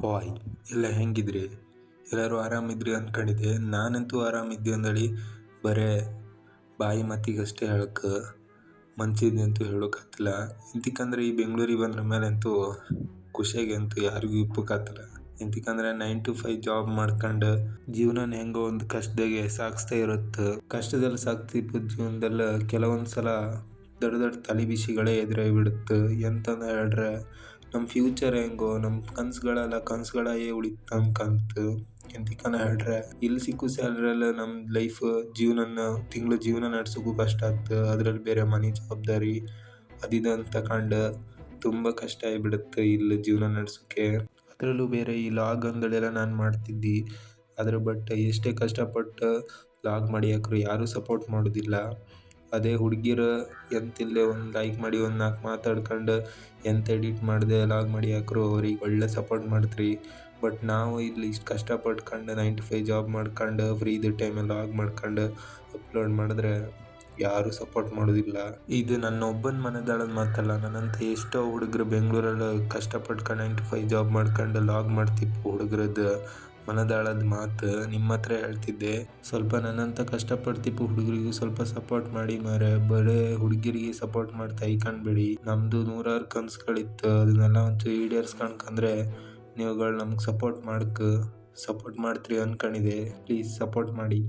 Hi ಎಲ್ಲ ಹೆಂಗಿದ್ರಿ? ಎಲ್ಲರೂ ಆರಾಮಿದ್ರಿ ಅನ್ಕೊಂಡಿದ್ದೆ. ನಾನಂತೂ ಆರಾಮಿದ್ದೆ ಅಂದೇಳಿ ಬರೇ ಬಾಯಿ ಮಾತಿಗಷ್ಟೇ ಹೇಳಕ್ಕೆ ಮನ್ಸಿದ್ದಂತೂ ಹೇಳೋಕ್ಕಾಗ್ತಿಲ್ಲ. ಎಂತಕ್ಕಂದ್ರೆ ಈ ಬೆಂಗಳೂರಿಗೆ ಬಂದ್ರ ಮೇಲೆ ಅಂತೂ ಖುಷಿಯಾಗಿ ಅಂತೂ ಯಾರಿಗೂ ಇಪ್ಪಕ್ಕಾಗ್ತಿಲ್ಲ. ಎಂತಕ್ಕಂದ್ರೆ 9 to 5 ಜಾಬ್ ಮಾಡ್ಕೊಂಡು ಜೀವನನ ಹೆಂಗೋ ಒಂದು ಕಷ್ಟದಾಗೆ ಸಾಗಿಸ್ತಾ ಇರುತ್ತೆ. ಕಷ್ಟದಲ್ಲಿ ಸಾಗ್ತಿದ್ದ ಜೀವನದಲ್ಲಿ ಕೆಲವೊಂದು ಸಲ ದೊಡ್ಡ ದೊಡ್ಡ ತಲೆ ಬಿಸಿಗಳೇ ಎದುರಾಗಿ ಬಿಡುತ್ತೆ. ಎಂತಂದು ಹೇಳ್ರೆ ನಮ್ಮ ಫ್ಯೂಚರ್ ಹೆಂಗೋ ನಮ್ಮ ಕನಸುಗಳೇ ಉಳಿತು ಅನ್ಕಂತು. ಎಂತಕ್ಕನ ಹೇಳ್ರೆ ಇಲ್ಲಿ ಸಿಕ್ಕೋ ಸ್ಯಾಲರಿಯಲ್ಲಿ ನಮ್ಮ ಲೈಫ್ ತಿಂಗಳ ಜೀವನ ನಡೆಸೋಕ್ಕೂ ಕಷ್ಟ ಆಗ್ತದೆ. ಅದ್ರಲ್ಲಿ ಬೇರೆ ಮನೆ ಜವಾಬ್ದಾರಿ ಅದಿದು ಅಂತ ತಕೊಂಡು ತುಂಬಾ ಕಷ್ಟ ಆಗಿಬಿಡುತ್ತೆ ಇಲ್ಲಿ ಜೀವನ ನಡೆಸೋಕೆ. ಅದರಲ್ಲೂ ಬೇರೆ ಈ ಲಾಗ್ ಅಂಗಳೆಲ್ಲ ನಾನು ಮಾಡ್ತಿದ್ದೆ. ಬಟ್ ಎಷ್ಟೇ ಕಷ್ಟಪಟ್ಟು ಲಾಗ್ ಮಾಡಿ ಹಾಕ್ರು ಯಾರೂ ಸಪೋರ್ಟ್ ಮಾಡೋದಿಲ್ಲ. ಅದೇ ಹುಡುಗಿರು ಎಂತಿಲ್ಲದೆ ಒಂದು ಲೈಕ್ ಮಾಡಿ ಒಂದು 4 ಮಾತಾಡ್ಕೊಂಡು ಎಂತ ಎಡಿಟ್ ಮಾಡದೆ ಲಾಗ್ ಮಾಡಿ ಹಾಕ್ರು ಅವ್ರಿಗೆ ಒಳ್ಳೆ ಸಪೋರ್ಟ್ ಮಾಡ್ತ್ರಿ. ಬಟ್ ನಾವು ಇಲ್ಲಿ ಇಷ್ಟು ಕಷ್ಟಪಟ್ಕೊಂಡು 9 to 5 ಜಾಬ್ ಮಾಡ್ಕೊಂಡು ಫ್ರೀ ಇದ್ದ ಟೈಮಲ್ಲಿ ಲಾಗ್ ಮಾಡ್ಕೊಂಡು ಅಪ್ಲೋಡ್ ಮಾಡಿದ್ರೆ ಯಾರೂ ಸಪೋರ್ಟ್ ಮಾಡೋದಿಲ್ಲ. ಇದು ನನ್ನ ಒಬ್ಬನ ಮನದಾಳದ ಮಾತಲ್ಲ, ನನ್ನಂತ ಎಷ್ಟೋ ಹುಡುಗರು ಬೆಂಗಳೂರಲ್ಲಿ ಕಷ್ಟಪಟ್ಕೊಂಡು 9 to 5 ಜಾಬ್ ಮಾಡ್ಕೊಂಡು ಲಾಗ್ ಮಾಡ್ತಿಪ್ಪು ಹುಡುಗರದ್ದು ಮನದಾಳದ ಮಾತು ನಿಮ್ಮ ಹತ್ರ ಹೇಳ್ತಿದ್ದೆ. ಸ್ವಲ್ಪ ನನ್ನಂತ ಕಷ್ಟಪಡ್ತಿಪ್ಪು ಹುಡುಗರಿಗೂ ಸ್ವಲ್ಪ ಸಪೋರ್ಟ್ ಮಾಡಿ ಮಾರೆ. ಬರೇ ಹುಡುಗಿರಿಗೆ ಸಪೋರ್ಟ್ ಮಾಡ್ತಾ ಇಕಂಡ್ಬೇಡಿ. ನಮ್ದು ನೂರಾರು ಕನಸುಗಳಿತ್ತು, ಅದನ್ನೆಲ್ಲ ಒಂಚೂರು ಈಡೇರಿಸ್ಕೊಂಡ್ರೆ ನೀವುಗಳು ನಮ್ಗೆ ಸಪೋರ್ಟ್ ಮಾಡ್ತೀರಿ ಅನ್ಕೊಂಡಿದ್ದೆ. ಪ್ಲೀಸ್ ಸಪೋರ್ಟ್ ಮಾಡಿ.